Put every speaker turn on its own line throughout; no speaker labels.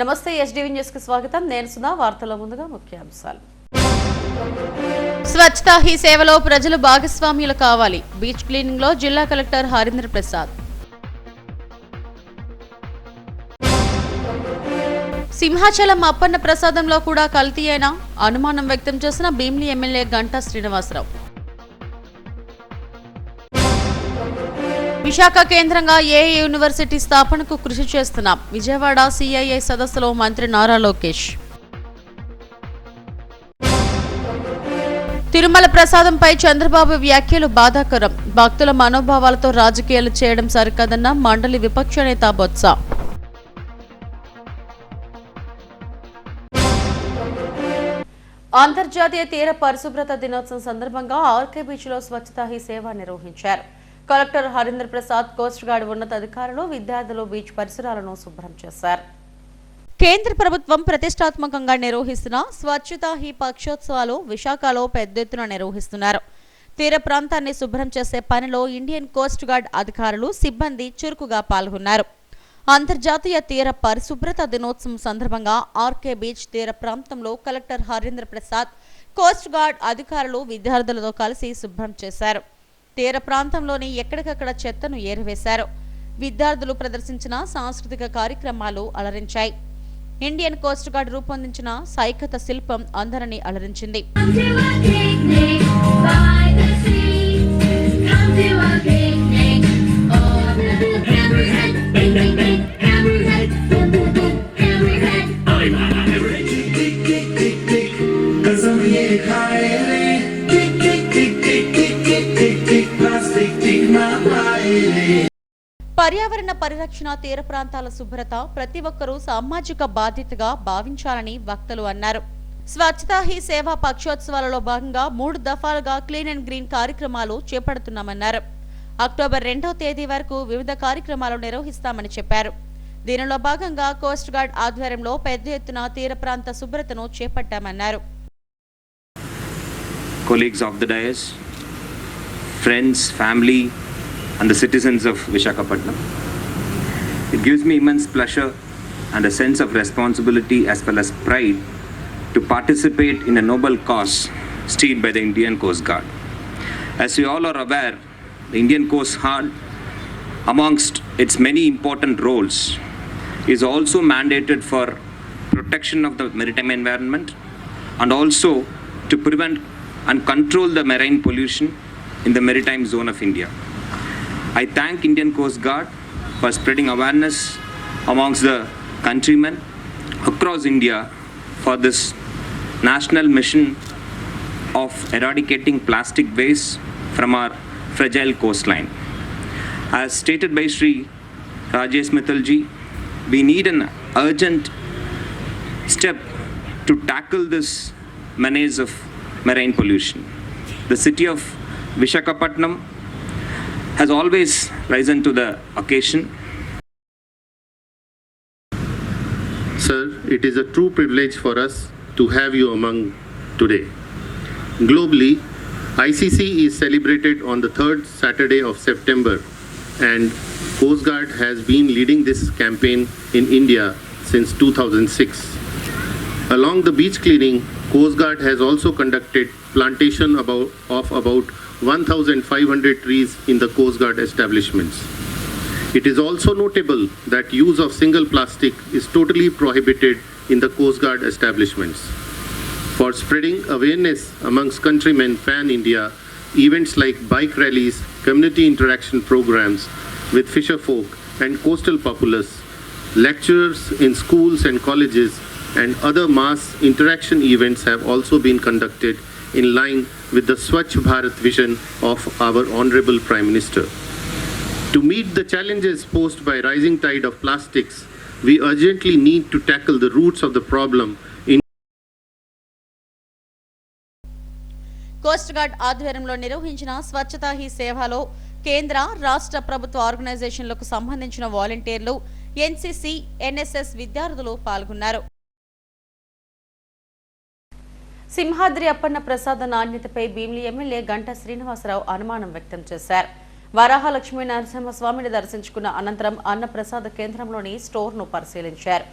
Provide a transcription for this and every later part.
నమస్తే SDV news కి స్వాగతం. నేను సుధా. వార్తల ముందుగా ముఖ్యాంశాలు. స్వచ్ఛతా హీ సేవలో ప్రజలు భాగస్వామ్యులు కావాలి. బీచ్ క్లీనింగ్ లో జిల్లా కలెక్టర్ హరీంద్ర ప్రసాద్. సింహాచలం అప్పన్న ప్రసాదంలో కూడా కల్తీ అయినా అనుమానం వ్యక్తం చేసిన భీమిలి ఎమ్మెల్యే గంటా శ్రీనివాసరావు. విశాఖ కేంద్రంగా ఏఐ యూనివర్సిటీ స్థాపనకు కృషి చేస్తున్నాం. విజయవాడ సిఐఐ సదస్సులో మంత్రి నారా లోకేష్. తిరుమల ప్రసాదంపై చంద్రబాబు వ్యాఖ్యలు బాధాకరం. భక్తుల మనోభావాలతో రాజకీయాలు చేయడం సరికాదన్న మండలి విపక్ష నేత బొత్స. అంతర్జాతీయ తీర పరిశుభ్రత దినోత్సవం సందర్భంగా ఆర్కే బీచ్ లో స్వచ్ఛతా హీ సేవ నిర్వహించారు. Collector Harindra Prasad, coast guard ఉన్నతాధికారులు, విద్యార్థులు బీచ్ పరిసరాలను శుభ్రం చేశారు. కేంద్ర ప్రభుత్వం ప్రతిష్టాత్మకంగా నిర్వహిస్తున్న స్వచ్ఛతా హీ పక్షోత్సవాలు విశాఖలో పెద్ద ఎత్తున నిర్వహిస్తున్నారు. తీర ప్రాంతాన్ని శుభ్రం చేసే పనిలో ఇండియన్ కోస్ట్ గార్డ్ అధికారులు, సిబ్బంది చురుకుగా పాల్గొన్నారు. అంతర్జాతీయ తీర పరిశుభ్రత దినోత్సవం సందర్భంగా ఆర్కే బీచ్ తీర ప్రాంతంలో collector Harindra Prasad, coast guard అధికారులు విద్యార్థులతో కలిసి శుభ్రం చేశారు. తీర ప్రాంతంలోని ఎక్కడికక్కడ చెత్తను ఏరివేశారు. విద్యార్థులు ప్రదర్శించిన సాంస్కృతిక కార్యక్రమాలు అలరించాయి. ఇండియన్ కోస్ట్ గార్డ్ రూపొందించిన సైకత శిల్పం అందరినీ అలరించింది. పర్యావరణ పరిరక్షణ, తీర ప్రాంతాల శుభ్రత ప్రతి ఒక్కరూ సామాజిక బాధ్యతగా భావించాలని వక్తలు అన్నారు. స్వచ్ఛతా హీ సేవా పక్షోత్సవాలలో భాగంగా 3 దఫాలుగా క్లీన్ అండ్ గ్రీన్ కార్యక్రమాలు చేపడుతున్నామన్నారు. అక్టోబర్ 2వ తేదీ వరకు వివిధ కార్యక్రమాలు నిర్వహిస్తామని చెప్పారు. దీనిలో భాగంగా కోస్ట్ గార్డ్ ఆధ్వర్యంలో పెద్ద ఎత్తున తీర ప్రాంత శుభ్రతను చేపట్టామన్నారు.
Colleagues of the dais, friends, family and the citizens of Visakhapatnam, it gives me immense pleasure and a sense of responsibility as well as pride to participate in a noble cause steered by the Indian Coast Guard. As we all are aware, the Indian Coast Guard, amongst its many important roles, is also mandated for protection of the maritime environment and also to prevent and control the marine pollution in the maritime zone of India. I thank Indian Coast Guard for spreading awareness amongst the countrymen across India for this national mission of eradicating plastic waste from our fragile coastline. As stated by Sri Rajesh Mittalji, we need an urgent step to tackle this menace of marine pollution. The city of Visakhapatnam has always risen to the occasion.
Sir, it is a true privilege for us to have you among today. Globally, ICC is celebrated on the 3rd Saturday of September, and Coast Guard has been leading this campaign in India since 2006. Along the beach cleaning, Coast Guard has also conducted plantation of about 1,500 trees in the Coast Guard establishments. It is also notable that use of single plastic is totally prohibited in the Coast Guard establishments. For spreading awareness amongst countrymen pan-India, events like bike rallies, community interaction programs with fisherfolk and coastal populace, lectures in schools and colleges, and other mass interaction events have also been conducted in line with the Swachh Bharat vision of our Honorable Prime Minister. To meet the challenges posed by rising tide of plastics, we urgently need to tackle the roots of the problem.
Coast guard ఆధ్వర్యంలో నిర్వహించిన స్వచ్ఛతా he సేవలో కేంద్ర, రాష్ట్ర ప్రభుత్వ ఆర్గనైజేషన్లకు సంబంధించిన వాలంటీర్లు, NCC, NSS విద్యార్థులు పాల్గొన్నారు. సింహాద్రి అప్పన్న ప్రసాద నాణ్యతపై భీమిలి ఎమ్మెల్యే గంటా శ్రీనివాసరావు అనుమానం వ్యక్తం చేశారు. వరాహలక్ష్మీ నరసింహస్వామిని దర్శించుకున్న అనంతరం అన్న ప్రసాద కేంద్రంలోని స్టోర్ను పరిశీలించారు.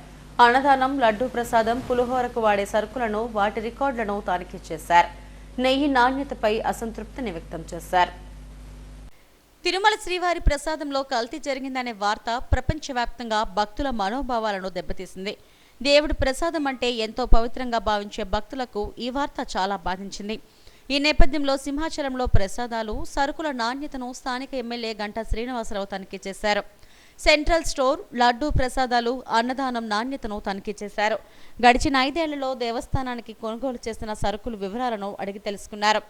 అన్నదానం, లడ్డూ ప్రసాదం, పులిహోరకు వాడే సరుకులను, వాటి రికార్డులను తనిఖీ చేశారు. నెయ్యి నాణ్యతపై అసంతృప్తిని వ్యక్తం చేశారు. తిరుమల శ్రీవారి ప్రసాదంలో కల్తీ జరిగిందనే వార్త ప్రపంచవ్యాప్తంగా భక్తుల మనోభావాలను దెబ్బతీసింది. దేవుడి ప్రసాదం అంటే ఎంతో పవిత్రంగా భావించే భక్తులకు ఈ వార్త చాలా బాధించింది. ఈ నేపథ్యంలో సింహాచలంలో ప్రసాదాలు, సరుకుల నాణ్యతను స్థానిక ఎమ్మెల్యే గంటా శ్రీనివాసరావు తనిఖీ చేశారు. సెంట్రల్ స్టోర్, లడ్డూ ప్రసాదాలు, అన్నదానం నాణ్యతను తనిఖీ చేశారు. గడిచిన 5 ఏళ్లలో దేవస్థానానికి కొనుగోలు చేసిన సరుకుల వివరాలను అడిగి తెలుసుకున్నారు.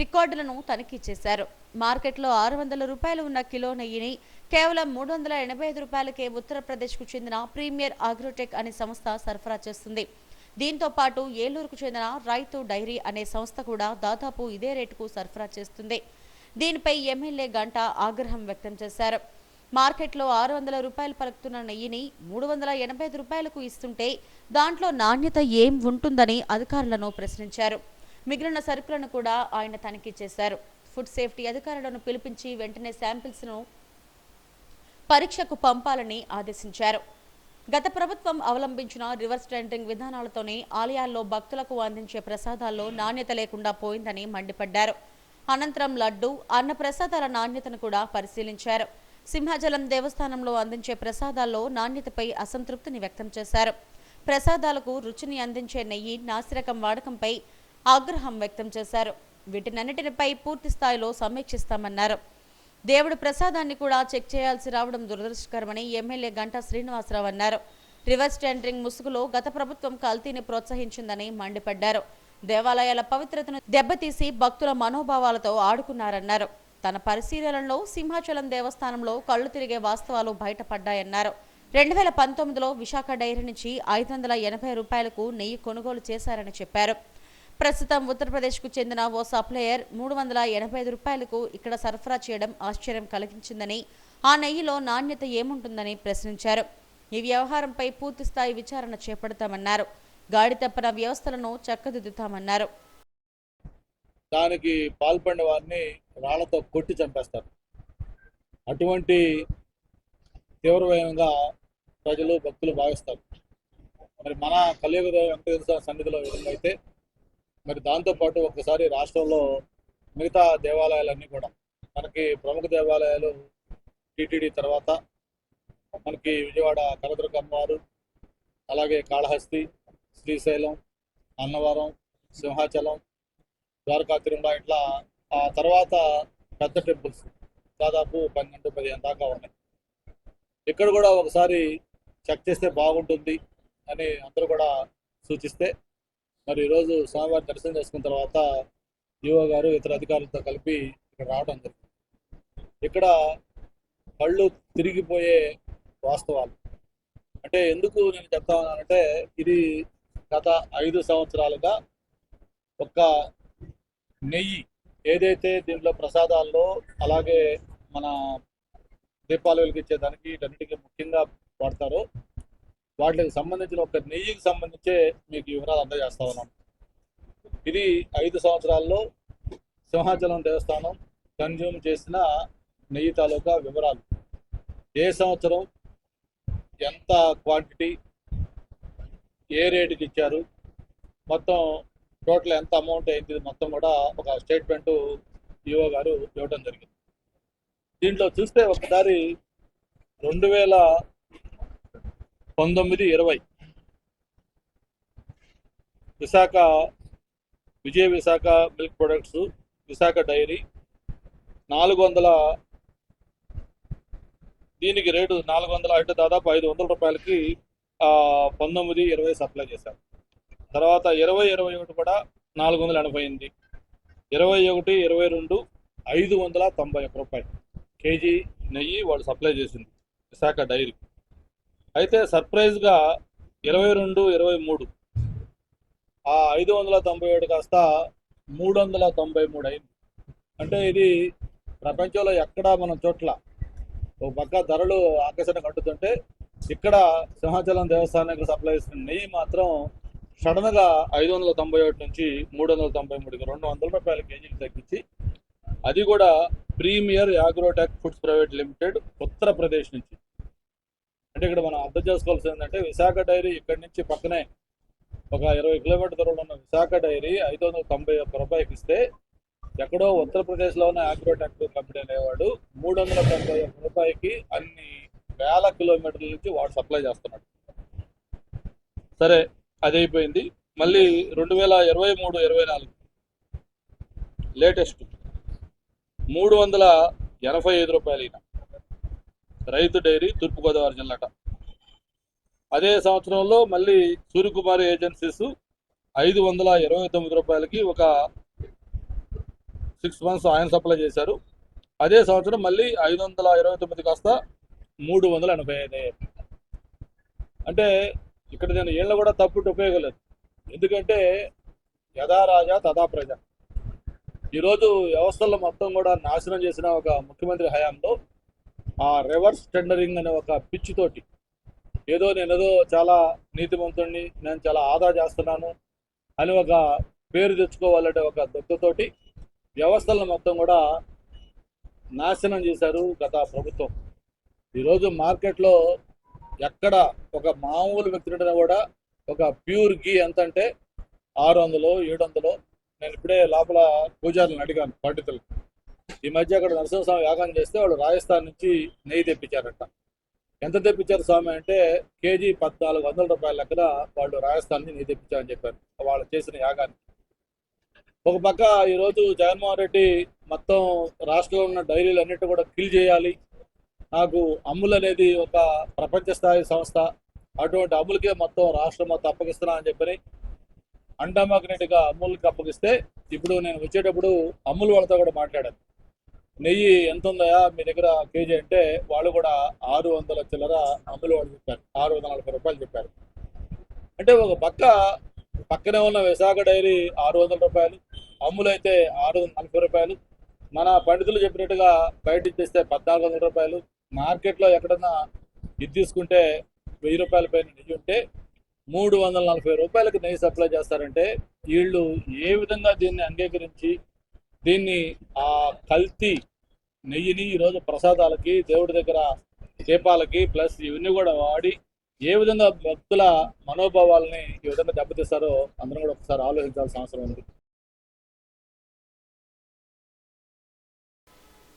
రికార్డులను తనిఖీ చేశారు. మార్కెట్లో 600 రూపాయలు ఉన్న కిలో నెయ్యిని కేవలం 385 రూపాయలకే ఉత్తరప్రదేశ్కు చెందిన ప్రీమియర్ అగ్రోటెక్ అనే సంస్థ సరఫరా చేస్తుంది. దీంతో పాటు ఏలూరుకు చెందిన రైతు డైరీ అనే సంస్థ కూడా దాదాపు ఇదే రేటుకు సరఫరా చేస్తుంది. దీనిపై ఎమ్మెల్యే గంటా ఆగ్రహం వ్యక్తం చేశారు. మార్కెట్లో 600 రూపాయలు పలుకుతున్న నెయ్యిని 385 రూపాయలకు ఇస్తుంటే దాంట్లో నాణ్యత ఏం ఉంటుందని అధికారులను ప్రశ్నించారు. మిగిలిన సరుకులను కూడా ఆయన తనిఖీ చేశారు. ఫుడ్ సేఫ్టీ అధికారులను పిలిపించి వెంటనే శాంపిల్స్ను పరీక్షకు పంపాలని ఆదేశించారు. గత ప్రభుత్వం అవలంబించిన రివర్స్ టెండరింగ్ విధానాలతోనే ఆలయాల్లో భక్తులకు అందించే ప్రసాదాల్లో నాణ్యత లేకుండా పోయిందని మండిపడ్డారు. అనంతరం లడ్డు, అన్న ప్రసాదాల నాణ్యతను కూడా పరిశీలించారు. సింహాచలం దేవస్థానంలో అందించే ప్రసాదాల్లో నాణ్యతపై అసంతృప్తిని వ్యక్తం చేశారు. ప్రసాదాలకు రుచిని అందించే నెయ్యి, నాసిరకం వాడకంపై ఆగ్రహం వ్యక్తం చేశారు. వీటినన్నిటిపై పూర్తి స్థాయిలో సమీక్షిస్తామన్నారు. దేవుడి ప్రసాదాన్ని కూడా చెక్ చేయాల్సి రావడం దురదృష్టకరమని ఎమ్మెల్యే గంటా శ్రీనివాసరావు అన్నారు. రివర్స్ టెండరింగ్ ముసుగులో గత ప్రభుత్వం కల్తీని ప్రోత్సహించిందని మండిపడ్డారు. దేవాలయాల పవిత్రతను దెబ్బతీసి భక్తుల మనోభావాలతో ఆడుకున్నారన్నారు. తన పరిశీలనలో సింహాచలం దేవస్థానంలో కళ్లు తిరిగే వాస్తవాలు బయటపడ్డాయన్నారు. 2019లో విశాఖ డైరీ నుంచి 580 రూపాయలకు నెయ్యి కొనుగోలు చేశారని చెప్పారు. ప్రస్తుతం ఉత్తరప్రదేశ్కు చెందిన ఓ సప్లయర్ 385 రూపాయలకు ఇక్కడ సరఫరా చేయడం ఆశ్చర్యం కలిగించిందని, ఆ నెయ్యిలో నాణ్యత ఏముంటుందని ప్రశ్నించారు. ఈ వ్యవహారంపై పూర్తిస్థాయి విచారణ చేపడతామన్నారు. గాడి తప్పిన వ్యవస్థలను చక్కదిద్దుతామన్నారు.
దానికి పాల్పడిన వారిని రాళ్లతో కొట్టి చంపేస్తారు. అటువంటి తీవ్రమైనగా ప్రజలు, భక్తులు భావిస్తారు. మరి మన కలియుగ వెంకటేశ్వర సన్నిధిలో విధంగా అయితే మరి దాంతోపాటు ఒకసారి రాష్ట్రంలో మిగతా దేవాలయాలన్నీ కూడా, మనకి ప్రముఖ దేవాలయాలు టీటీడీ తర్వాత మనకి విజయవాడ కనకదుర్గ అమ్మవారు, అలాగే కాళహస్తి, శ్రీశైలం, అన్నవరం, సింహాచలం, ద్వారకా, తిరుమల, ఇట్లా ఆ తర్వాత పెద్ద టెంపుల్స్ దాదాపు 12-15 దాకా ఉన్నాయి. ఇక్కడ కూడా ఒకసారి చెక్ చేస్తే బాగుంటుంది అని అందరూ కూడా సూచిస్తే మరి ఈరోజు స్వామివారి దర్శనం చేసుకున్న తర్వాత ఈఓ గారు ఇతర అధికారులతో కలిపి ఇక్కడ రావడం జరిగింది. ఇక్కడ కళ్ళు తిరిగిపోయే వాస్తవాలు అంటే ఎందుకు నేను చెప్తా ఉన్నానంటే, ఇది గత 5 సంవత్సరాలుగా ఒక్క నెయ్యి ఏదైతే దీంట్లో ప్రసాదాల్లో, అలాగే మన దీపాలు వెలిగించేదానికి వీటన్నిటికీ ముఖ్యంగా వాడతారో వాటికి సంబంధించిన ఒక నెయ్యికి సంబంధించే మీకు వివరాలు అందజేస్తా ఉన్నాను. ఇది 5 సంవత్సరాల్లో సింహాచలం దేవస్థానం కన్జ్యూమ్ చేసిన నెయ్యి తాలూకా వివరాలు. ఏ సంవత్సరం ఎంత క్వాంటిటీ, ఏ రేటుకి ఇచ్చారు, మొత్తం టోటల్ ఎంత అమౌంట్ అయింది, మొత్తం కూడా ఒక స్టేట్మెంటు ఈఓ గారు ఇవ్వడం జరిగింది. దీంట్లో చూస్తే ఒకసారి 2019-20 Visakha Vijaya Visakha milk products, Visakha dairy 400, దీనికి రేటు 400 అంటే దాదాపు 500 రూపాయలకి 19-20 సప్లై చేశారు. తర్వాత 20-21 కూడా 488, 21-22 591 రూపాయలు కేజీ నెయ్యి వాళ్ళు సప్లై చేసింది విశాఖ డైరీ. అయితే సర్ప్రైజ్గా 22-23 ఆ 597 కాస్త 393 అయింది. అంటే ఇది ప్రపంచంలో ఎక్కడా మనం చోట్ల ఒక పక్క ధరలు ఆకర్షణ కట్టుతుంటే, ఇక్కడ సింహాచలం దేవస్థానానికి సప్లై చేసిన నెయ్యి మాత్రం సడన్గా 591 నుంచి 393కి 200 రూపాయల కేజీకి తగ్గించి, అది కూడా premier Agrotech foods private limited Uttar Pradesh నుంచి. అంటే ఇక్కడ మనం అర్థం చేసుకోవాల్సింది ఏంటంటే విశాఖ డైరీ ఇక్కడి నుంచి పక్కనే ఒక 20 కిలోమీటర్ దూరంలో ఉన్న విశాఖ డైరీ 591 రూపాయలకి ఇస్తే ఎక్కడో ఉత్తరప్రదేశ్లో ఉన్న ఆగ్రోటెక్ కంపెనీ అనేవాడు 391 రూపాయలకి అన్ని వేల కిలోమీటర్ల నుంచి వాడు సప్లై చేస్తున్నాడు. సరే అది అయిపోయింది. మళ్ళీ 2023-24 లేటెస్ట్ 385 రూపాయలు ఈయన రైతు డైరీ తూర్పుగోదావరి జిల్లాట. అదే సంవత్సరంలో మళ్ళీ సూర్యకుమారి ఏజెన్సీస్ 529 రూపాయలకి ఒక 6 months ఆయన సప్లై చేశారు. అదే సంవత్సరం మళ్ళీ 529 కాస్త 385. అంటే ఇక్కడ నేను ఏళ్ళ కూడా తప్పుట్టు ఉపయోగం లేదు. ఎందుకంటే యథా రాజా తథా ప్రజ. ఈరోజు వ్యవస్థల్లో మొత్తం కూడా నాశనం చేసిన ఒక ముఖ్యమంత్రి హయాంలో ఆ రివర్స్ టెండరింగ్ అనే ఒక పిచ్చితోటి నేనేదో చాలా నీతిమంతుడిని, నేను చాలా ఆదా చేస్తున్నాను అని ఒక పేరు తెచ్చుకోవాలంటే ఒక దుఃఖతోటి వ్యవస్థలను మొత్తం కూడా నాశనం చేశారు గత ప్రభుత్వం. ఈరోజు మార్కెట్లో ఎక్కడ ఒక మామూలు వ్యక్తులైనా కూడా ఒక ప్యూర్ గీ ఎంత అంటే 600-700. నేను ఇప్పుడే లోపల పూజారులను అడిగాను పండితులు. ఈ మధ్య అక్కడ నరసింహస్వామి యాగం చేస్తే వాళ్ళు రాజస్థాన్ నుంచి నెయ్యి తెప్పించారంట. ఎంత తెప్పించారు స్వామి అంటే కేజీ 1400 రూపాయల లెక్కన వాళ్ళు రాజస్థాన్ నుంచి నెయ్యి తెప్పించారని చెప్పారు వాళ్ళు చేసిన యాగానికి. ఒక పక్క ఈరోజు జగన్మోహన్ రెడ్డి మొత్తం రాష్ట్రంలో ఉన్న డైరీలు అన్నిటి కూడా కిల్ చేయాలి, నాకు అమూల్ అనేది ఒక ప్రపంచ స్థాయి సంస్థ, అటువంటి అమూల్కే మొత్తం రాష్ట్రం మొత్తం అప్పగిస్తున్నా అని చెప్పని అండమాగ్నెట్గా అమూల్కి అప్పగిస్తే, ఇప్పుడు నేను వచ్చేటప్పుడు అమూల్ వాళ్ళతో కూడా మాట్లాడాను. నెయ్యి ఎంత ఉందయా మీ దగ్గర కేజీ అంటే వాళ్ళు కూడా 600 చిల్లర అమూల్ వాళ్ళు చెప్పారు, 640 రూపాయలు చెప్పారు. అంటే ఒక పక్కనే ఉన్న విశాఖ డైరీ 600 రూపాయలు, అమూల్ అయితే 640 రూపాయలు, మన పండితులు చెప్పినట్టుగా బయట ఇచ్చేస్తే 1400 రూపాయలు. మార్కెట్లో ఎక్కడన్నా ఇది తీసుకుంటే 1000 రూపాయల పైన నెయ్యి ఉంటే 340 రూపాయలకి నెయ్యి సప్లై చేస్తారంటే వీళ్ళు ఏ విధంగా దీన్ని అంగీకరించి దీన్ని ఆ కల్తీ నెయ్యిని ఈరోజు ప్రసాదాలకి, దేవుడి దగ్గర దీపాలకి ప్లస్ ఇవన్నీ కూడా వాడి ఏ విధంగా భక్తుల మనోభావాలని ఈ విధంగా దెబ్బతీస్తారో అందరం కూడా ఒకసారి ఆలోచించాల్సిన అవసరం ఉంది.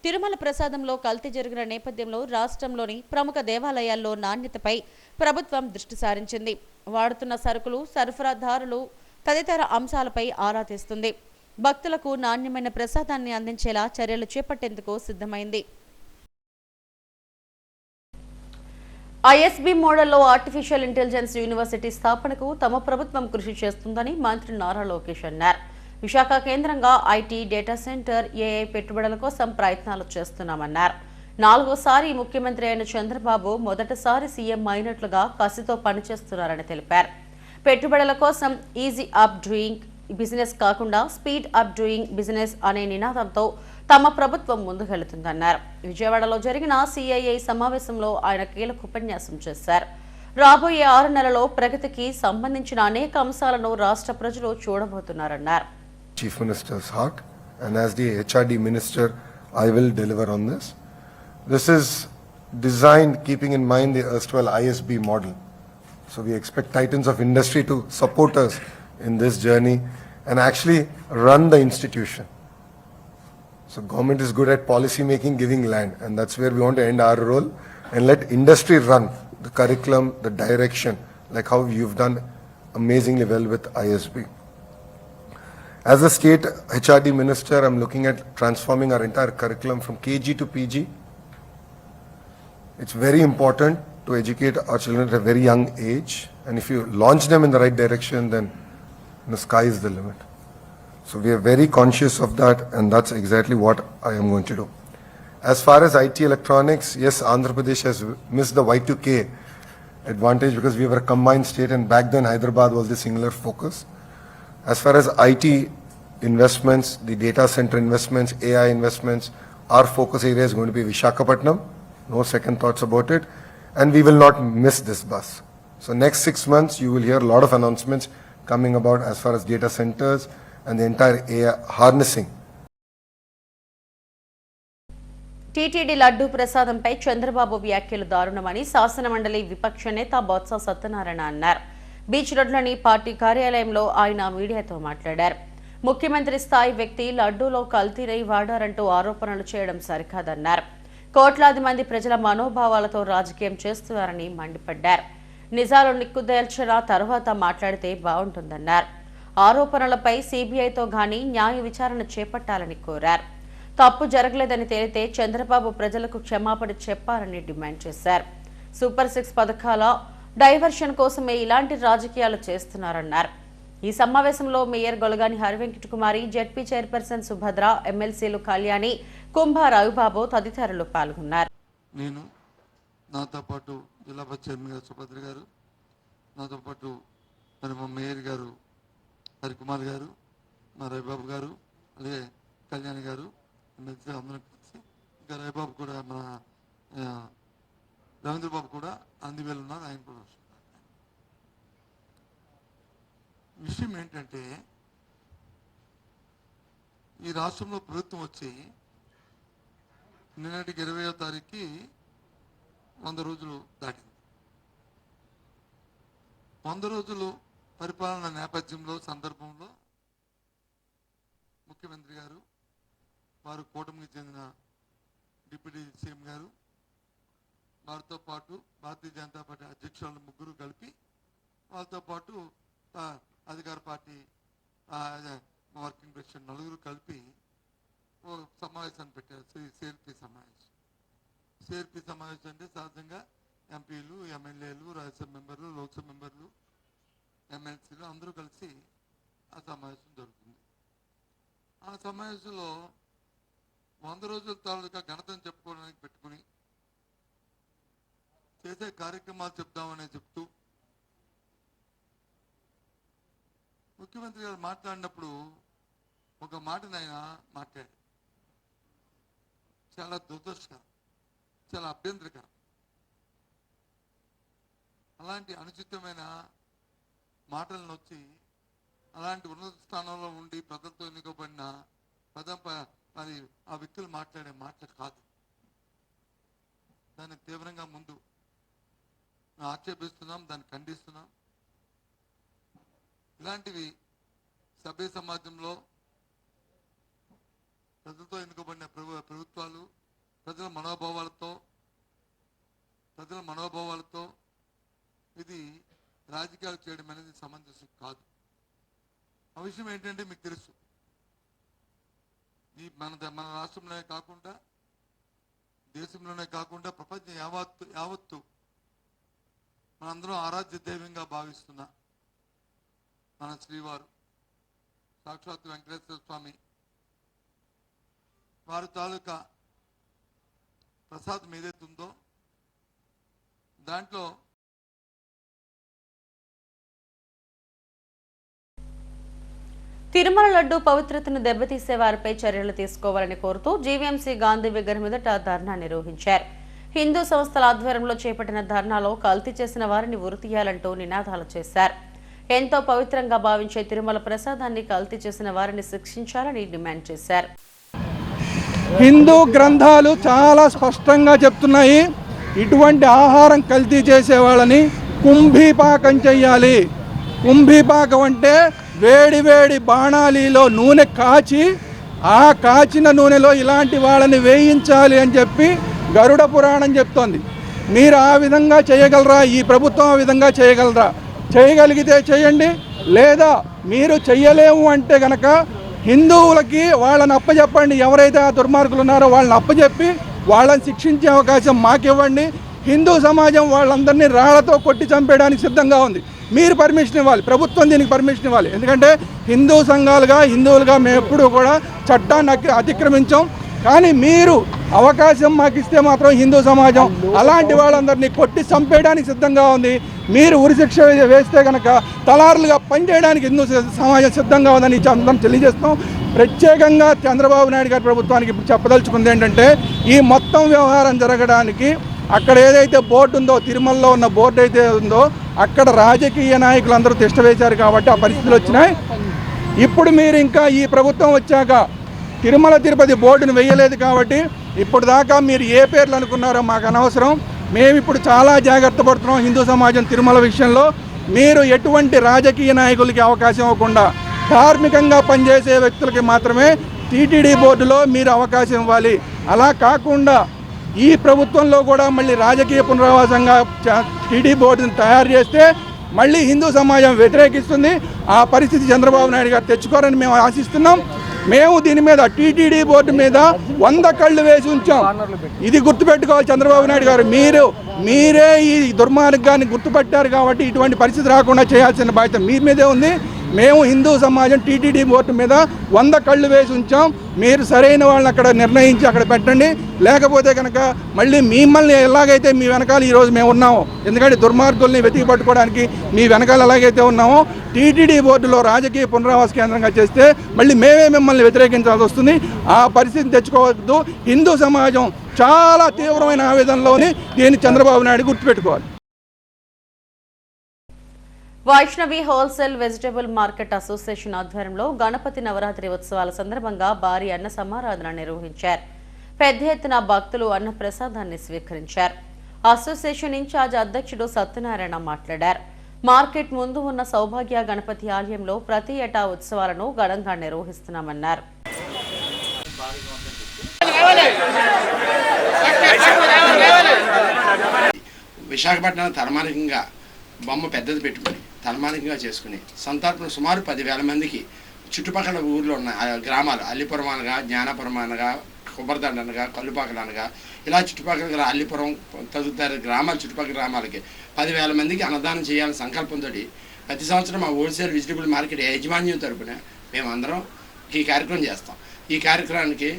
తిరుమల ప్రసాదంలో కల్తీ జరిగిన నేపథ్యంలో రాష్ట్రంలోని ప్రముఖ దేవాలయాల్లో నాణ్యతపై ప్రభుత్వం దృష్టి సారించింది. వాడుతున్న సరుకులు, సరఫరాదారులు తదితర అంశాలపై ఆరా తీస్తుంది. భక్తులకు నాణ్యమైన ప్రసాదాన్ని అందించేలా చర్యలు చేపట్టేందుకు సిద్ధమైంది. ఐఎస్బీ మోడల్లో ఆర్టిఫిషియల్ ఇంటెలిజెన్స్ యూనివర్సిటీ స్థాపనకు తమ ప్రభుత్వం కృషి చేస్తుందని మంత్రి నారా లోకేష్ అన్నారు. విశాఖ కేంద్రంగా ఐటీ, డేటా సెంటర్, ఏఐ పెట్టుబడుల కోసం ప్రయత్నాలు చేస్తున్నామన్నారు. 4వసారి ముఖ్యమంత్రి అయిన చంద్రబాబు మొదటిసారి సీఎం అయినట్లుగా కసితో పనిచేస్తున్నారని తెలిపారు. పెట్టుబడుల కోసం ఈజీ అప్ డూయింగ్ బిజినెస్ కాకుండా స్పీడ్ అప్ డూయింగ్ బిజినెస్ అనే నినాదంతో తమ ప్రభుత్వం ముందుకెళ్తుందన్నారు. విజయవాడలో జరిగిన సిఐఐ సమావేశంలో ఆయన కీలక ఉపన్యాసం చేశారు. రాబోయే 6 నెలల్లో ప్రగతికి సంబంధించిన అనేక అంశాలను రాష్ట్ర ప్రజలు చూడబోతున్నారన్నారు.
Chief Minister's heart, and as the HRD Minister, I will deliver on this. This is designed keeping in mind the erstwhile ISB model. So we expect titans of industry to support us in this journey and actually run the institution. So government is good at policy making, giving land, and that's where we want to end our role and let industry run the curriculum, the direction, like how you've done amazingly well with ISB. As a state HRD minister, I'm looking at transforming our entire curriculum from KG to PG. It's very important to educate our children at a very young age, and if you launch them in the right direction, then the sky is the limit. So we are very conscious of that, and that's exactly what I am going to do. As far as IT electronics, yes, Andhra Pradesh has missed the Y2K advantage because we were a combined state, and back then Hyderabad was the singular focus. As far as IT investments, the data center investments, AI investments, our focus area is going to be Visakhapatnam, no second thoughts about it, and we will not miss this bus. So next 6 months, you will hear a lot of announcements coming about as far as data centers and the entire AI harnessing.
TTD laddu ప్రసాదంపై చంద్రబాబు వ్యాఖ్యలు దారుణమని శాసనమండలి విపక్ష నేత బొత్స సత్యనారాయణ అన్నారు. Beach రోడ్లోని party కార్యాలయంలో ఆయన మీడియాతో మాట్లాడారు. ముఖ్యమంత్రి స్థాయి వ్యక్తి లడ్డూలో కల్తీనై వాడారంటూ ఆరోపణలు చేయడం సరికాదన్నారు. కోట్లాది మంది ప్రజల మనోభావాలతో రాజకీయం చేస్తున్నారని మండిపడ్డారు. నిజాలు నిక్కుదేల్చిన తర్వాత మాట్లాడితే బాగుంటుందన్నారు. ఆరోపణలపై సీబీఐతో గానీ న్యాయ విచారణ చేపట్టాలని కోరారు. తప్పు జరగలేదని తేలితే చంద్రబాబు ప్రజలకు క్షమాపణ చెప్పాలని డిమాండ్ చేశారు. సూపర్ 6 పథకాల డైవర్షన్ కోసమే ఇలాంటి రాజకీయాలు చేస్తున్నారన్నారు. ఈ సమావేశంలో మేయర్ గొలగాని హరివెంకట కుమారి, జెడ్పీ చైర్పర్సన్ సుభద్ర, ఎమ్మెల్సీలు కళ్యాణి, కుంభ రవిబాబు తదితరులు పాల్గొన్నారు.
నేను నాతో పాటు జిల్లా పరిషత్ చైర్మన్ గారు సుభద్ర గారు, నాతో పాటు మరి మా మేయర్ గారు హరికుమార్ గారు, మా రవిబాబు గారు, అలాగే కళ్యాణి గారు, ఎమ్మెల్సీ అందరం కలిసి, ఇంకా రవిబాబు కూడా మన రవీంద్రబాబు కూడా అందువేలు ఉన్నారు, ఆయన కూడా వస్తున్నారు. విషయం ఏంటంటే ఈ రాష్ట్రంలో ప్రభుత్వం వచ్చి నిన్నటికి 20వ తారీఖుకి 100 రోజులు దాటింది. 100 రోజులు పరిపాలన నేపథ్యంలో సందర్భంలో ముఖ్యమంత్రి గారు, వారు కూటమికి చెందిన డిప్యూటీ సీఎం గారు, వారితో పాటు భారతీయ జనతా పార్టీ అధ్యక్షులు ముగ్గురు కలిపి వాళ్ళతో పాటు అధికార పార్టీ వర్కింగ్ ప్రెసిడెంట్ నలుగురు కలిపి ఓ సమావేశాన్ని పెట్టారు. సిఆర్పి సమావేశం. సిఆర్పి సమావేశం అంటే సహజంగా ఎంపీలు, ఎమ్మెల్యేలు, రాజ్యసభ మెంబర్లు, లోక్సభ మెంబర్లు, ఎమ్మెల్సీలు అందరూ కలిసి ఆ సమావేశం జరుగుతుంది. ఆ సమావేశంలో 100 రోజుల తాలూకా ఘనతను చెప్పుకోవడానికి పెట్టుకుని చేసే కార్యక్రమాలు చెప్తామని చెప్తూ ముఖ్యమంత్రి గారు మాట్లాడినప్పుడు ఒక మాటను ఆయన మాట్లాడారు. చాలా దురదృష్టకరం, చాలా అభ్యంతరకరం. అలాంటి అనుచితమైన మాటలను వచ్చి అలాంటి ఉన్నత స్థానంలో ఉండి ప్రజలతో ఎన్నుకోబడిన మరి ఆ వ్యక్తులు మాట్లాడే మాటలు కాదు. దాన్ని తీవ్రంగా ముందు ఆక్షేపిస్తున్నాం, దాన్ని ఖండిస్తున్నాం. ఇలాంటివి సభ్య సమాజంలో ప్రజలతో ఎన్నుకోబడిన ప్రభుత్వాలు ప్రజల మనోభావాలతో ఇది రాజకీయాలు చేయడం అనేది సమంజసం కాదు. ఆ విషయం ఏంటంటే మీకు తెలుసు, ఈ మన రాష్ట్రంలోనే కాకుండా దేశంలోనే కాకుండా ప్రపంచం యావత్తు మనందరం ఆరాధ్య దైవంగా భావిస్తున్న మన శ్రీవారు సాక్షాత్ వెంకటేశ్వర స్వామి వారి తాలూకా ప్రసాదం ఏదైతే ఉందో దాంట్లో
తిరుమల లడ్డు పవిత్రతను దెబ్బతీసే వారిపై చర్యలు తీసుకోవాలని కోరుతూ జీవీఎంసీ గాంధీ విగ్రహం ఎదుట ధర్నా నిర్వహించారు. హిందూ సంస్థల ఆధ్వర్యంలో చేపట్టిన ధర్నాలో కల్తీ చేసిన వారిని ఉరితీయాలంటూ నినాదాలు చేశారు. ఎంతో పవిత్రంగా భావించే తిరుమల ప్రసాదాన్ని కల్తీ చేసిన వారిని శిక్షించాలని డిమాండ్ చేశారు.
హిందూ గ్రంథాలు చాలా స్పష్టంగా చెప్తున్నాయి, ఇటువంటి ఆహారం కల్తీ చేసే వాళ్ళని కుంభీపాకం చెయ్యాలి. కుంభీపాకం అంటే వేడి వేడి బాణాలీలో నూనె కాచి ఆ కాచిన నూనెలో ఇలాంటి వాళ్ళని వేయించాలి అని చెప్పి గరుడ పురాణం చెప్తోంది. మీరు ఆ విధంగా చేయగలరా? ఈ ప్రభుత్వం ఆ విధంగా చేయగలరా? చేయగలిగితే చేయండి, లేదా మీరు చెయ్యలేము అంటే కనుక హిందువులకి వాళ్ళని అప్పచెప్పండి. ఎవరైతే ఆ దుర్మార్గులు ఉన్నారో వాళ్ళని అప్పచెప్పి వాళ్ళని శిక్షించే అవకాశం మాకివ్వండి. హిందూ సమాజం వాళ్ళందరినీ రాళ్లతో కొట్టి చంపేయడానికి సిద్ధంగా ఉంది. మీరు పర్మిషన్ ఇవ్వాలి, ప్రభుత్వం దీనికి పర్మిషన్ ఇవ్వాలి. ఎందుకంటే హిందూ సంఘాలుగా, హిందువులుగా మేము ఎప్పుడూ కూడా చట్టాన్ని అతిక్రమించాం. కానీ మీరు అవకాశం మాకు ఇస్తే మాత్రం హిందూ సమాజం అలాంటి వాళ్ళందరినీ కొట్టి చంపేయడానికి సిద్ధంగా ఉంది. మీరు ఉరిశిక్ష వేస్తే కనుక తలారులుగా పనిచేయడానికి హిందూ సమాజం సిద్ధంగా ఉందని అందరం తెలియజేస్తాం. ప్రత్యేకంగా చంద్రబాబు నాయుడు గారి ప్రభుత్వానికి ఇప్పుడు చెప్పదలుచుకుంది ఏంటంటే, ఈ మొత్తం వ్యవహారం జరగడానికి అక్కడ ఏదైతే బోర్డు ఉందో, తిరుమలలో ఉన్న బోర్డు అయితే ఉందో, అక్కడ రాజకీయ నాయకులు అందరూ తిష్ట వేశారు కాబట్టి ఆ పరిస్థితులు వచ్చినాయి. ఇప్పుడు మీరు ఇంకా ఈ ప్రభుత్వం వచ్చాక తిరుమల తిరుపతి బోర్డును వేయలేదు కాబట్టి ఇప్పుడు దాకా మీరు ఏ పేర్లు అనుకున్నారో మాకు అనవసరం. మేము ఇప్పుడు చాలా జాగ్రత్త పడుతున్నాం హిందూ సమాజం తిరుమల విషయంలో. మీరు ఎటువంటి రాజకీయ నాయకులకి అవకాశం ఇవ్వకుండా ధార్మికంగా పనిచేసే వ్యక్తులకి మాత్రమే టీటీడీ బోర్డులో మీరు అవకాశం ఇవ్వాలి. అలా కాకుండా ఈ ప్రభుత్వంలో కూడా మళ్ళీ రాజకీయ పునరావాసంగా టీటీడీ బోర్డుని తయారు చేస్తే మళ్ళీ హిందూ సమాజం వ్యతిరేకిస్తుంది. ఆ పరిస్థితి చంద్రబాబు నాయుడు గారు తెచ్చుకోరని మేము ఆశిస్తున్నాం. మేము దీని మీద టీటీడీ బోర్డు మీద 100 కళ్ళు వేసి ఉంచాం. ఇది గుర్తుపెట్టుకోవాలి చంద్రబాబు నాయుడు గారు. మీరే ఈ దుర్మార్గాన్ని గుర్తుపట్టారు కాబట్టి ఇటువంటి పరిస్థితి రాకుండా చేయాల్సిన బాధ్యత మీ మీదే ఉంది. మేము హిందూ సమాజం టీటీడీ బోర్డు మీద 100 కళ్ళు వేసి ఉంచాం. మీరు సరైన వాళ్ళని అక్కడ నిర్ణయించి అక్కడ పెట్టండి. లేకపోతే కనుక మళ్ళీ మిమ్మల్ని ఎలాగైతే మీ వెనకాల ఈరోజు మేము ఉన్నామో, ఎందుకంటే దుర్మార్గుల్ని వెతికి పట్టుకోవడానికి మీ వెనకాల ఎలాగైతే ఉన్నామో టీటీడీ బోర్డులో రాజకీయ పునరావాస కేంద్రంగా చేస్తే మళ్ళీ మేమే మిమ్మల్ని వ్యతిరేకించాల్సి వస్తుంది. ఆ పరిస్థితిని తెచ్చుకోవద్దు. హిందూ సమాజం చాలా తీవ్రమైన ఆవేదనలోని దీన్ని చంద్రబాబు నాయుడు గుర్తుపెట్టుకోవాలి.
Vaishnavi wholesale vegetable market association ఆధ్వర్యంలో గణపతి నవరాత్రి ఉత్సవాల సందర్భంగా భారీ అన్న సమారాధన నిర్వహించారు. పెద్ద ఎత్తున భక్తులు అన్న ప్రసాదాన్ని స్వీకరించారు. అసోసియేషన్ ఇన్ఛార్జ్ అధ్యక్షుడు సత్యనారాయణ మాట్లాడారు. మార్కెట్ ముందు ఉన్న సౌభాగ్య గణపతి ఆలయంలో ప్రతి ఏటా ఉత్సవాలను ఘనంగా నిర్వహిస్తున్నామన్నారు.
విశాఖపట్నం తలమానికంగా బొమ్మ పెద్దది పెట్టుకుని తలమానికంగా చేసుకుని సంతర్పణ సుమారు 10,000 మందికి చుట్టుపక్కల ఊర్లో ఉన్న గ్రామాలు అల్లిపురం అనగా, జ్ఞానపురం అనగా, కొబ్బరిదండ అనగా, కల్లుపాకలు అనగా ఇలా చుట్టుపక్కల అల్లిపురం తదితర గ్రామాలు చుట్టుపక్కల గ్రామాలకి 10,000 మందికి అన్నదానం చేయాలని సంకల్పంతో ప్రతి సంవత్సరం మా హోల్సేల్ వెజిటబుల్ మార్కెట్ యాజమాన్యం తరపున మేమందరం ఈ కార్యక్రమం చేస్తాం. ఈ కార్యక్రమానికి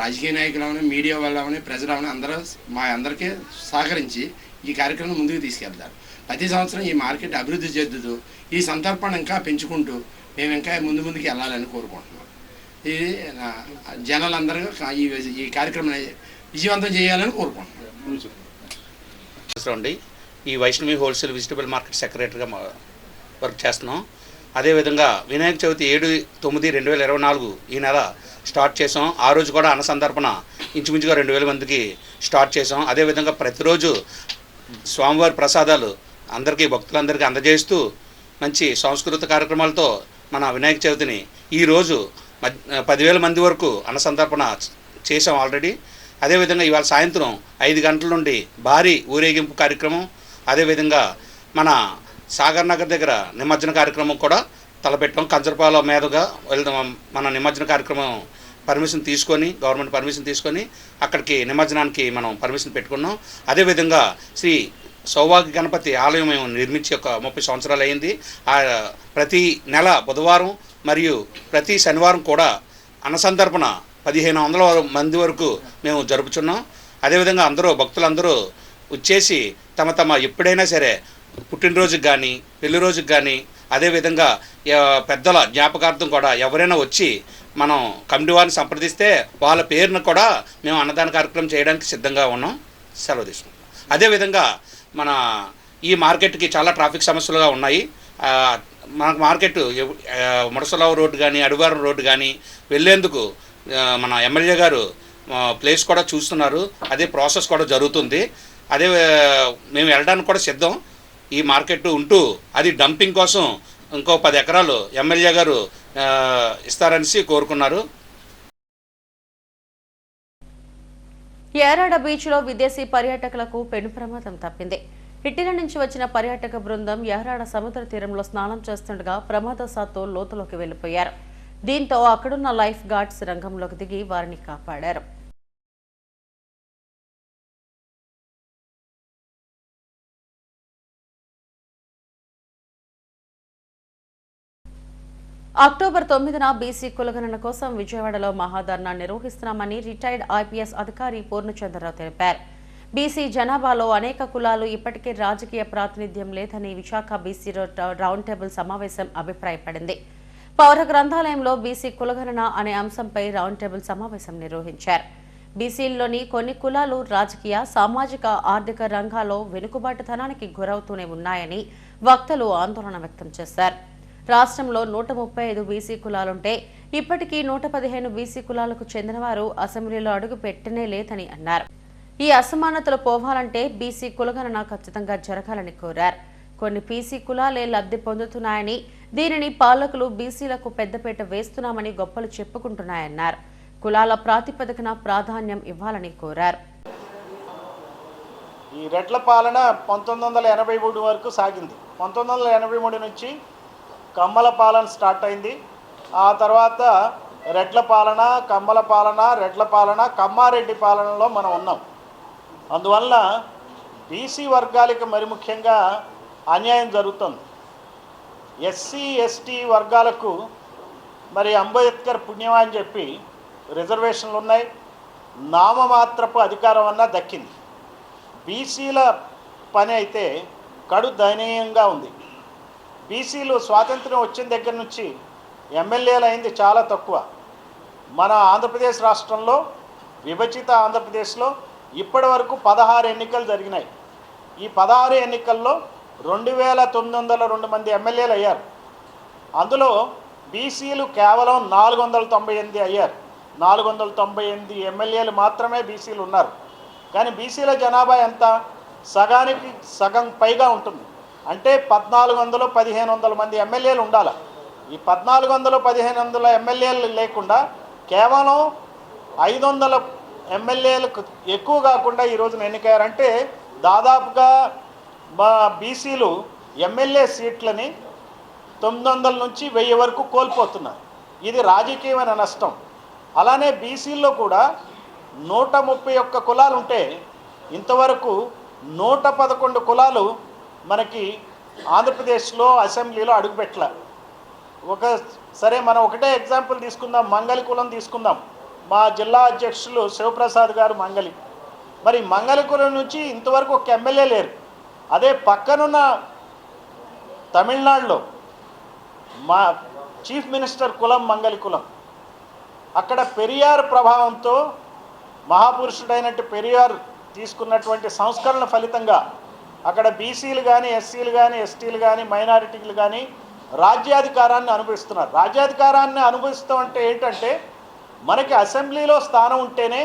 రాజకీయ నాయకులవని, మీడియా వాళ్ళని, ప్రజలవని అందరూ మా అందరికీ సహకరించి ఈ కార్యక్రమం ముందుకు తీసుకెళ్తారు. ప్రతి సంవత్సరం ఈ మార్కెట్ అభివృద్ధి చెందుతూ ఈ సంతర్పణ ఇంకా పెంచుకుంటూ మేము ఇంకా ముందుకు వెళ్ళాలని కోరుకుంటున్నాం. ఇది జనాలందరూ ఈ కార్యక్రమం విజయవంతం చేయాలని కోరుకుంటున్నాం.
ఈ వైష్ణవి హోల్సేల్ వెజిటబుల్ మార్కెట్ సెక్రటరీగా వర్క్ చేస్తున్నాం. అదేవిధంగా వినాయక చవితి 7/9/2024 ఈ నెల స్టార్ట్ చేసాం. ఆ రోజు కూడా అన్న సందర్పణ ఇంచుమించుగా 2,000 మందికి స్టార్ట్ చేసాం. అదేవిధంగా ప్రతిరోజు స్వామివారి ప్రసాదాలు అందరికీ భక్తులందరికీ అందజేస్తూ మంచి సాంస్కృతిక కార్యక్రమాలతో మన వినాయక చవితిని ఈరోజు 10,000 మంది వరకు అన్నసంతర్పణ చేసాం ఆల్రెడీ. అదేవిధంగా ఇవాళ సాయంత్రం 5 గంటల నుండి భారీ ఊరేగింపు కార్యక్రమం, అదేవిధంగా మన సాగర్ నగర్ దగ్గర నిమజ్జన కార్యక్రమం కూడా తలపెట్టాం. కంచరపాల మీదుగా వెళ్దాం. మన నిమజ్జన కార్యక్రమం పర్మిషన్ తీసుకొని, గవర్నమెంట్ పర్మిషన్ తీసుకొని అక్కడికి నిమజ్జనానికి మనం పర్మిషన్ పెట్టుకున్నాం. అదేవిధంగా శ్రీ సౌభాగ్య గణపతి ఆలయం మేము నిర్మించి ఒక 30 సంవత్సరాలు అయింది. ప్రతి నెల బుధవారం మరియు ప్రతి శనివారం కూడా అన్నసంతర్పణ 1,500 మంది వరకు మేము జరుపుచున్నాం. అదేవిధంగా భక్తులందరూ వచ్చేసి తమ ఎప్పుడైనా సరే పుట్టినరోజుకి కానీ, పెళ్లి రోజుకి కానీ, అదేవిధంగా పెద్దల జ్ఞాపకార్థం కూడా ఎవరైనా వచ్చి మనం కమిటీ వారిని సంప్రదిస్తే వాళ్ళ పేరును కూడా మేము అన్నదాన కార్యక్రమం చేయడానికి సిద్ధంగా ఉన్నాం. సెలవు తీసుకుంటాం. అదేవిధంగా మన ఈ మార్కెట్కి చాలా ట్రాఫిక్ సమస్యలుగా ఉన్నాయి. మన మార్కెట్ ముడసలావు రోడ్డు కానీ, అడివారం రోడ్డు కానీ వెళ్ళేందుకు మన ఎమ్మెల్యే గారు ప్లేస్ కూడా చూస్తున్నారు. అదే ప్రాసెస్ కూడా జరుగుతుంది. అదే మేము వెళ్ళడానికి కూడా సిద్ధం. ఈ మార్కెట్ ఉంటూ అది డంపింగ్ కోసం ఇంకో 10 ఎకరాలు ఎమ్మెల్యే గారు ఇస్తారనేసి కోరుకున్నారు.
ఏరాడ బీచ్లో విదేశీ పర్యాటకులకు పెను ప్రమాదం తప్పింది. ఇటలీ నుంచి వచ్చిన పర్యాటక బృందం ఏరాడ సముద్ర తీరంలో స్నానం చేస్తుండగా ప్రమాదవశాత్తు లోతులోకి వెళ్లిపోయారు. దీంతో అక్కడున్న లైఫ్ గార్డ్స్ రంగంలోకి దిగి వారిని కాపాడారు. అక్టోబర్ 9న బీసీ కులగణన కోసం విజయవాడలో మహాధర్నా నిర్వహిస్తున్నామని రిటైర్డ్ ఐపీఎస్ అధికారి పూర్ణచంద్రరావు తెలిపారు. బీసీ జనాభాలో అనేక కులాలు ఇప్పటికే రాజకీయ ప్రాతినిధ్యం లేదని విశాఖ బీసీ రౌండ్ టేబుల్ సమావేశం అభిప్రాయపడింది. పౌర గ్రంథాలయంలో బీసీ కులగణన అనే అంశంపై రౌండ్ టేబుల్ సమావేశం నిర్వహించారు. బీసీల్లోని కొన్ని కులాలు రాజకీయ, సామాజిక, ఆర్థిక రంగాల్లో వెనుకబాటుతనానికి గురవుతూనే ఉన్నాయని వక్తలు ఆందోళన వ్యక్తం చేశారు. రాష్ట్రంలో 135 బీసీ కులాలుంటే ఇప్పటికీ 115 బీసీ కులాలకు చెందినవారు అసెంబ్లీలో అడుగు పెట్టనే లేదని అన్నారు. ఈ అసమానతలు పోవాలంటే బీసీ కులగణన ఖచ్చితంగా జరగాలని కోరారు. కొన్ని బీసీ కులాలే లబ్ధి పొందుతున్నాయని, దీనిని పాలకులు బీసీలకు పెద్దపీట వేస్తున్నామని గొప్పలు చెప్పుకుంటున్నాయన్నారు. కులాల ప్రాతిపదికన ప్రాధాన్యం ఇవ్వాలని కోరారు.
ఈ రెడ్ల పాలన 1983 వరకు సాగింది. 1983 నుంచి కమ్మల పాలన స్టార్ట్ అయింది. ఆ తర్వాత రెడ్ల పాలన, కమ్మల పాలన, రెడ్ల పాలన, కమ్మారెడ్డి పాలనలో మనం ఉన్నాం. అందువల్ల బీసీ వర్గాలకు మరి ముఖ్యంగా అన్యాయం జరుగుతుంది. ఎస్సీ ఎస్టీ వర్గాలకు మరి అంబేద్కర్ పుణ్యం అని చెప్పి రిజర్వేషన్లు ఉన్నాయి, నామమాత్రపు అధికారం అన్నా దక్కింది. బీసీల పని అయితే కడు దయనీయంగా ఉంది. బీసీలు స్వాతంత్రం వచ్చిన దగ్గర నుంచి ఎమ్మెల్యేలు అయింది చాలా తక్కువ. మన ఆంధ్రప్రదేశ్ రాష్ట్రంలో, విభజిత ఆంధ్రప్రదేశ్లో ఇప్పటి వరకు 16 ఎన్నికలు జరిగినాయి. ఈ 16 ఎన్నికల్లో 2902 మంది ఎమ్మెల్యేలు అయ్యారు. అందులో బీసీలు కేవలం 498 అయ్యారు. 498 ఎమ్మెల్యేలు మాత్రమే బీసీలు ఉన్నారు. కానీ బీసీల జనాభా ఎంత? సగానికి సగం పైగా ఉంటుంది. అంటే 1400-1500 మంది ఎమ్మెల్యేలు ఉండాలి. ఈ 1400-1500 ఎమ్మెల్యేలు లేకుండా కేవలం 500 ఎమ్మెల్యేలకు ఎక్కువ కాకుండా ఈరోజున ఎన్నికయ్యారంటే దాదాపుగా మా బీసీలు ఎమ్మెల్యే సీట్లని 900 నుంచి 1000 వరకు కోల్పోతున్నారు. ఇది రాజకీయమైన నష్టం. అలానే బీసీల్లో కూడా 131 కులాలు ఉంటే ఇంతవరకు 111 కులాలు మనకి ఆంధ్రప్రదేశ్లో అసెంబ్లీలో అడుగుపెట్టలే. సరే మనం ఒకటే ఎగ్జాంపుల్ తీసుకుందాం, మంగలి కులం తీసుకుందాం. మా జిల్లా అధ్యక్షులు శివప్రసాద్ గారు మంగలి. మరి మంగలి కులం నుంచి ఇంతవరకు ఒక ఎమ్మెల్యే లేరు. అదే పక్కనున్న తమిళనాడులో మా చీఫ్ మినిస్టర్ కులం మంగలి కులం. అక్కడ పెరియార్ ప్రభావంతో మహాపురుషుడైనట్టు పెరియార్ తీసుకున్నటువంటి సంస్కరణ ఫలితంగా అక్కడ బీసీలు కానీ, ఎస్సీలు కానీ, ఎస్టీలు కానీ, మైనారిటీలు కానీ రాజ్యాధికారాన్ని అనుభవిస్తున్నారు. రాజ్యాధికారాన్ని అనుభవిస్తాం అంటే ఏంటంటే మనకి అసెంబ్లీలో స్థానం ఉంటేనే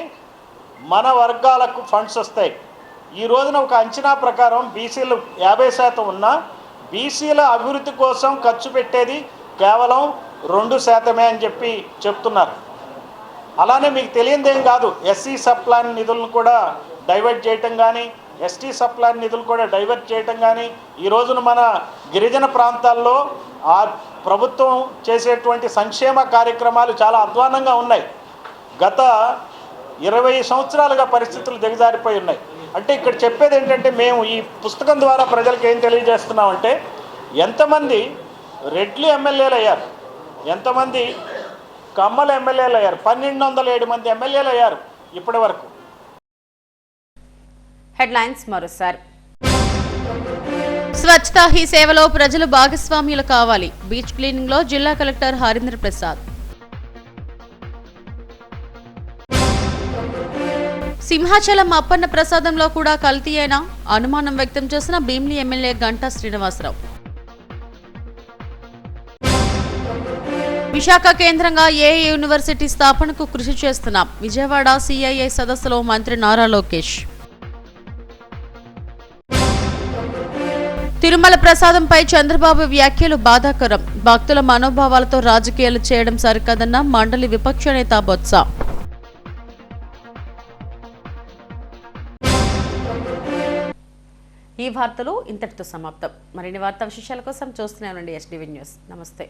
మన వర్గాలకు ఫండ్స్ వస్తాయి. ఈ రోజున ఒక అంచనా ప్రకారం బీసీలు 50% ఉన్నా బీసీల అభివృద్ధి కోసం ఖర్చు పెట్టేది కేవలం 2% అని చెప్పి చెప్తున్నారు. అలానే మీకు తెలియదేం కాదు, ఎస్సీ సప్లాన్ నిధులను కూడా డైవర్ట్ చేయటం కానీ, ఎస్టీ సప్లాన్ నిధులు కూడా డైవర్ట్ చేయటం కానీ, ఈ రోజున మన గిరిజన ప్రాంతాల్లో ఆ ప్రభుత్వం చేసేటువంటి సంక్షేమ కార్యక్రమాలు చాలా అధ్వానంగా ఉన్నాయి. గత 20 సంవత్సరాలుగా పరిస్థితులు దిగజారిపోయి ఉన్నాయి. అంటే ఇక్కడ చెప్పేది ఏంటంటే మేము ఈ పుస్తకం ద్వారా ప్రజలకు ఏం తెలియజేస్తున్నామంటే ఎంతమంది రెడ్లు ఎమ్మెల్యేలు అయ్యారు, ఎంతమంది కమ్మల ఎమ్మెల్యేలు అయ్యారు. 1207 మంది ఎమ్మెల్యేలు అయ్యారు ఇప్పటి వరకు.
హెడ్లైన్స్ మరోసారి. స్వచ్ఛతా హీ సేవలో ప్రజలు భాగస్వామ్యులు కావాలి. బీచ్ క్లీనింగ్ లో జిల్లా కలెక్టర్ హరీంద్ర ప్రసాద్. సింహాచలం అప్పన్న ప్రసాదంలో కూడా కల్తీ అయినా అనుమానం వ్యక్తం చేసిన భీమిలి ఎమ్మెల్యే గంటా శ్రీనివాసరావు. విశాఖ కేంద్రంగా ఏఐ యూనివర్సిటీ స్థాపనకు కృషి చేస్తున్నాం. విజయవాడ సిఐఐ సదస్సులో మంత్రి నారా లోకేష్. తిరుమల ప్రసాదంపై చంద్రబాబు వ్యాఖ్యలు బాధాకరం. భక్తుల మనోభావాలతో రాజకీయాలు చేయడం సరికాదన్న మండలి విపక్ష నేత బొత్స. ఈ వార్తలు ఇంతటితో సమాప్తం. మరిన్ని వార్తా విశేషాల కోసం చూస్తూనే ఉండండి SDV న్యూస్. నమస్తే.